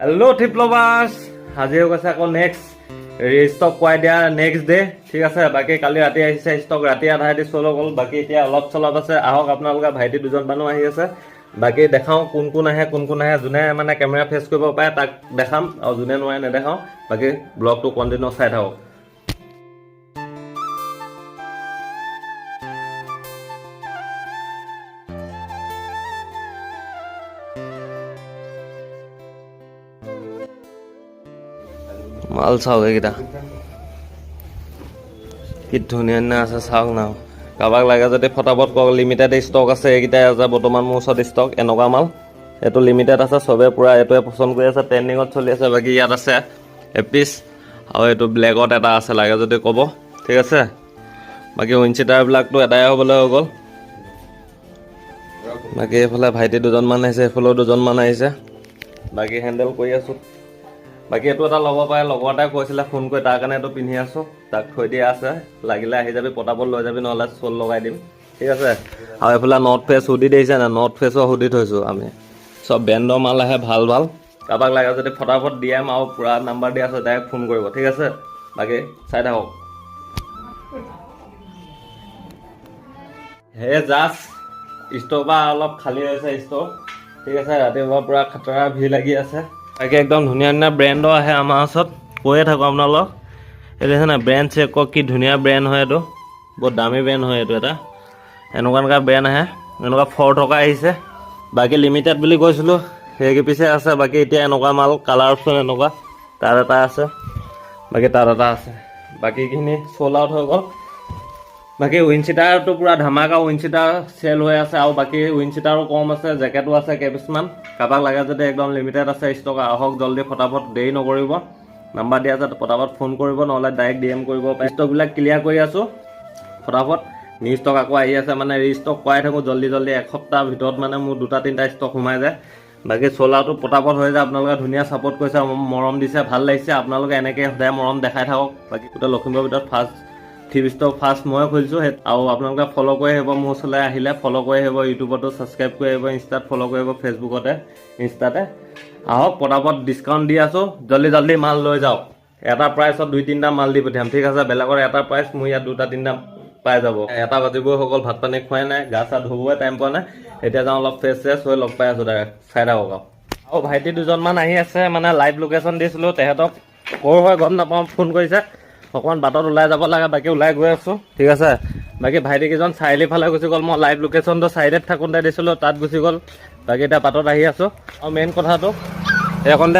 Hello' trip লভাৰ্ছ, আজি হৈ গৈছে আকৌ নেক্সট ষ্টক পোৱাই দিয়া নেক্সট ডে। ঠিক আছে, বাকী কালি ৰাতি আহিছে ষ্টক, ৰাতি আধা ৰাতি চল গ'ল, বাকী এতিয়া অলপ চলপ আছে। আহক আপোনালোকে, ভাইটি দুজন মানুহ আহি আছে, বাকী দেখাওঁ কোন কোন আহে। যোনে মানে কেমেৰা ফেচ কৰিব পাৰে তাক দেখাম, আৰু যোনে নোৱাৰে নেদেখাওঁ। বাকী ব্লগটো কণ্টিনিউ চাই থাকক। মাল চাওক, এইকেইটা কি ধুনীয়া ধুনীয়া আছে, চাওক না। কাৰোবাক লাগে যদি ফটাফট কওক, লিমিটেড ষ্টক আছে। এইকেইটাই আছে বৰ্তমান মোৰ ওচৰত ষ্টক, এনেকুৱা মাল। এইটো লিমিটেড আছে, চবে পূৰা এইটোৱে পচন্দ কৰি আছে, ট্ৰেণ্ডিঙত চলি আছে। বাকী ইয়াত আছে এপিচ, আৰু এইটো ব্লেকত এটা আছে, লাগে যদি ক'ব। ঠিক আছে, বাকী উইনচিটাৰবিলাকতো এটাই হ'বলৈ হৈ গ'ল। বাকী এইফালে ভাইটি দুজনমান আহিছে, এইফালেও দুজনমান আহিছে। বাকী হেণ্ডেল কৰি আছোঁ। বাকী এইটো এটা ল'ব পাৰে, লগৰ এটাই কৈছিলে ফোন কৰি, তাৰ কাৰণে এইটো পিন্ধি আছোঁ। তাক থৈ দিয়া আছে, লাগিলে আহি যাবি, পটাপট লৈ যাবি, নহ'লে চল লগাই দিম। ঠিক আছে, আৰু এইফালে নৰ্থ ফেচ হুডি দেখিছে নাই, নৰ্থ ফেচৰ হুডি থৈছোঁ আমি। চব ব্ৰেণ্ডৰ মাল আহে, ভাল ভাল। কাৰোবাক লাগে যদি ফটাফট DM, আৰু পূৰা নাম্বাৰ দিয়া আছে, ডাইৰেক্ট ফোন কৰিব। ঠিক আছে, বাকী চাই থাকক। হে জাষ্ট ষ্ট'ৰ পৰা অলপ খালী হৈছে ষ্ট'ৰ। ঠিক আছে, ৰাতিপুৱা পূৰা খাতৰা ভিৰ লাগি আছে। বাকী একদম ধুনীয়া ধুনীয়া ব্ৰেণ্ডৰ আহে আমাৰ ওচৰত, কৈয়ে থাকোঁ আপোনালোক। এই দেখিছে নাই, ব্ৰেণ্ড চেক কৰক, কি ধুনীয়া ব্ৰেণ্ড হয় এইটো, বহুত দামী ব্ৰেণ্ড হয় এইটো এটা। এনেকুৱা ব্ৰেণ্ড আহে, এনেকুৱা 4 টকা আহিছে। বাকী লিমিটেড বুলি কৈছিলোঁ, সেই পিছে আছে। বাকী এতিয়া এনেকুৱা মাল, কালাৰ অপশ্যন এনেকুৱা, তাত এটা আছে, বাকী তাত এটা আছে। বাকীখিনি চ'ল আউট হৈ গ'ল। বাকী উইনচিটাৰটো পূৰা ধামাকা, উইনচিটাৰ চেল হৈ আছে। আৰু বাকী উইনচিটাৰো কম আছে, জেকেটো আছে কেইপিছমান। কাৰোবাক লাগে যদি একদম লিমিটেড আছে ষ্টক, আহক জল্দি ফটাফট, দেৰি নকৰিব। নাম্বাৰ দিয়া আছে, পটাপট ফোন কৰিব, নহ'লে ডাইৰেক্ট DM কৰিব পাৰে। ষ্টকবিলাক ক্লিয়াৰ কৰি আছোঁ ফটাফট। নিউ ষ্টক আকৌ আহি আছে, মানে ৰিষ্টক কৰাই থাকোঁ জল্দি জল্দি। এসপ্তাহৰ ভিতৰত মানে মোৰ 2-3টা ষ্টক সোমাই যায়। বাকী চলাটো পটাপট হৈ যায়। আপোনালোকে ধুনীয়া ছাপোৰ্ট কৰিছে, মৰম দিছে, ভাল লাগিছে। আপোনালোকে এনেকৈ সদায় মৰম দেখাই থাকক। বাকী গোটেই লখিমপুৰৰ ভিতৰত ফাৰ্ষ্ট থ্ৰী ষ্টক ফাৰ্ষ্ট ময়ে খুলিছোঁ। আৰু আপোনালোকে ফ'ল' কৰি আহিব, মোৰ ওচৰলৈ আহিলে ফ'ল' কৰি আহিব। ইউটিউবতো ছাবস্ক্ৰাইব কৰি আহিব, ইনষ্টাত ফ'ল' কৰি আহিব, ফেচবুকতে ইনষ্টাতে। আহক পটাপট, ডিছকাউণ্ট দি আছোঁ, জল্দি জল্দি মাল লৈ যাওক। এটা প্ৰাইচত 2-3টা মাল দি পঠিয়াম। ঠিক আছে, বেলেগৰ এটা প্ৰাইচ, মোৰ ইয়াত 2-3টা পাই যাব। 1টা বাজিবই হৈ গ'ল, ভাত পানী খোৱাই নাই, গা চা ধুবই টাইম পোৱা নাই। এতিয়া যাওঁ অলপ ফ্ৰেছ হৈ লগ পাই আছোঁ ডাইৰেক্ট, চাই থাকক। আৰু ভাইটি দুজনমান আহি আছে, মানে লাইভ লোকেশ্যন দিছিলোঁ তেহেঁতক, ক'ৰ হয় গম নাপাওঁ, ফোন কৰিছে। অকণমান বাটত ওলাই যাব লাগে, বাকী ওলাই গৈ আছোঁ। ঠিক আছে, বাকী ভাইটিকেইজন চাৰিআলি ফালে গুচি গ'ল। মই লাইভ লোকেশ্যনটো চাইডত থাকোঁতে দিছিলোঁ, তাত গুচি গ'ল। বাকী এতিয়া বাটত আহি আছোঁ। আৰু মেইন কথাটো এইকণতে